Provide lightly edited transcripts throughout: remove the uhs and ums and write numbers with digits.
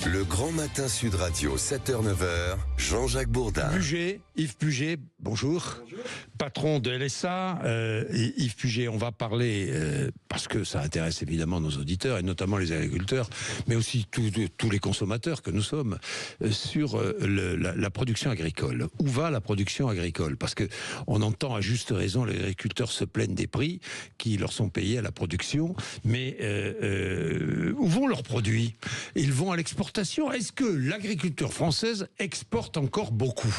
Le Grand Matin Sud Radio, 7h-9h, Jean-Jacques Bourdin. Yves Puget, bonjour. Patron de LSA. Yves Puget, on va parler, parce que ça intéresse évidemment nos auditeurs, et notamment les agriculteurs, mais aussi tous les consommateurs que nous sommes, sur la production agricole. Où va la production agricole? Parce que on entend à juste raison les agriculteurs se plaignent des prix qui leur sont payés à la production, mais où vont leurs produits? Ils vont à l'exportation. Est-ce que l'agriculture française exporte encore beaucoup?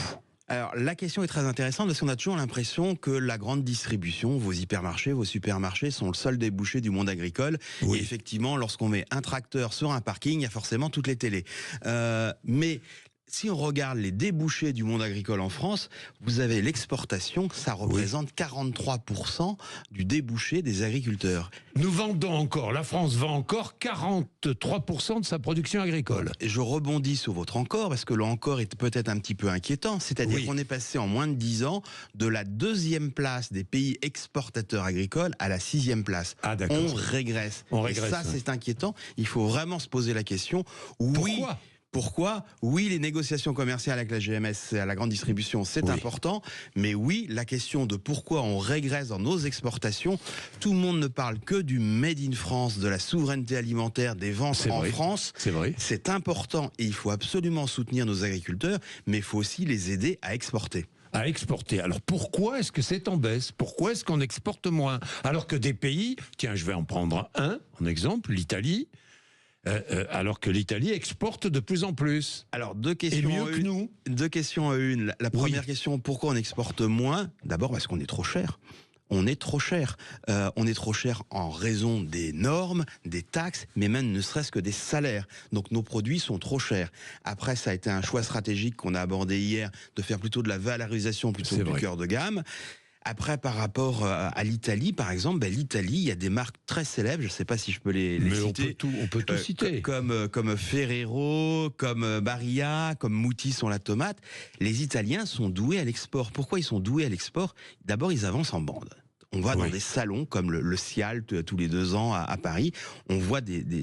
Alors, la question est très intéressante parce qu'on a toujours l'impression que la grande distribution, vos hypermarchés, vos supermarchés sont le seul débouché du monde agricole. Oui. Et effectivement, lorsqu'on met un tracteur sur un parking, il y a forcément toutes les télés. Mais si on regarde les débouchés du monde agricole en France, vous avez l'exportation, ça représente 43% du débouché des agriculteurs. Nous vendons encore, la France vend encore 43% de sa production agricole. Et je rebondis sur votre encore, parce que le encore est peut-être un petit peu inquiétant, c'est-à-dire qu'on est passé en moins de 10 ans de la 2e place des pays exportateurs agricoles à la 6e place. Ah, d'accord. On régresse. Et ça, c'est inquiétant. Il faut vraiment se poser la question. Pourquoi? Oui, les négociations commerciales avec la GMS et à la grande distribution, c'est important. Mais oui, la question de pourquoi on régresse dans nos exportations, tout le monde ne parle que du Made in France, de la souveraineté alimentaire, des ventes en France. C'est vrai. C'est important et il faut absolument soutenir nos agriculteurs, mais il faut aussi les aider à exporter. À exporter. Alors pourquoi est-ce que c'est en baisse? Pourquoi est-ce qu'on exporte moins? Alors que des pays, tiens, je vais en prendre un en exemple, l'Italie, alors que l'Italie exporte de plus en plus. Alors deux questions, et mieux que nous. Deux questions à une. La première question, pourquoi on exporte moins? D'abord parce qu'on est trop cher. On est trop cher. On est trop cher en raison des normes, des taxes, mais même ne serait-ce que des salaires. Donc nos produits sont trop chers. Après, ça a été un choix stratégique qu'on a abordé hier, de faire plutôt de la valorisation plutôt que du cœur de gamme. Après, par rapport à l'Italie, par exemple, l'Italie, il y a des marques très célèbres, je ne sais pas si je peux les citer. On peut tout citer. Comme Ferrero, comme Barilla, comme Mutti sur la tomate. Les Italiens sont doués à l'export. Pourquoi ils sont doués à l'export? D'abord, ils avancent en bande. On va dans des salons comme le Cial tous les 2 ans à Paris. On voit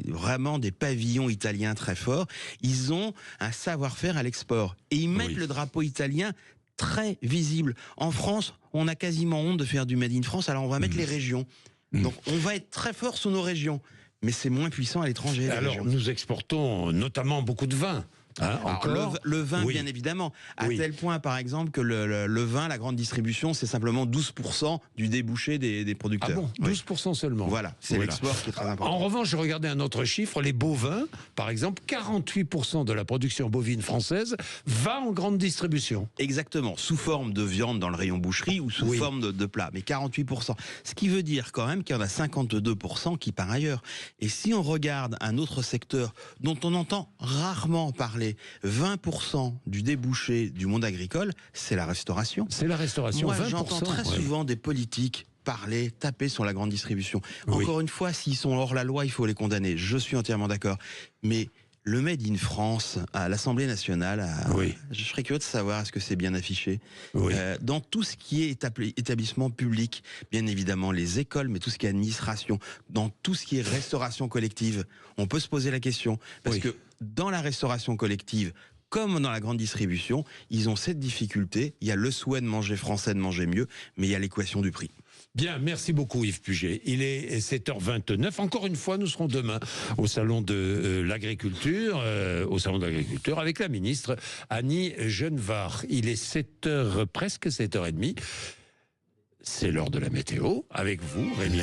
vraiment des pavillons italiens très forts. Ils ont un savoir-faire à l'export. Et ils mettent le drapeau italien très visible. En France, on a quasiment honte de faire du Made in France, alors on va mettre les régions. Donc on va être très fort sur nos régions, mais c'est moins puissant à l'étranger. Alors nous exportons notamment beaucoup de vin. Alors, le vin, bien évidemment, à tel point, par exemple, que le vin, la grande distribution, c'est simplement 12% du débouché des producteurs. Ah bon, 12% seulement. Voilà, c'est l'export qui est très important. En revanche, je regardais un autre chiffre, les bovins, par exemple, 48% de la production bovine française va en grande distribution. Exactement, sous forme de viande dans le rayon boucherie ou sous forme de plat, mais 48%. Ce qui veut dire quand même qu'il y en a 52% qui part ailleurs. Et si on regarde un autre secteur dont on entend rarement parler, 20% du débouché du monde agricole, c'est la restauration. C'est la restauration, moi, 20%. J'entends très souvent des politiques parler, taper sur la grande distribution. Encore une fois, s'ils sont hors la loi, il faut les condamner. Je suis entièrement d'accord. Mais le Made in France, à l'Assemblée nationale, je serais curieux de savoir est-ce que c'est bien affiché. Dans tout ce qui est établissement public, bien évidemment les écoles, mais tout ce qui est administration, dans tout ce qui est restauration collective, on peut se poser la question. Parce que dans la restauration collective, comme dans la grande distribution, ils ont cette difficulté. Il y a le souhait de manger français, de manger mieux, mais il y a l'équation du prix. Bien, merci beaucoup Yves Puget. Il est 7h29. Encore une fois, nous serons demain au salon de l'agriculture, avec la ministre Annie Genevard. Il est 7h, presque 7h30. C'est l'heure de la météo avec vous, Rémi.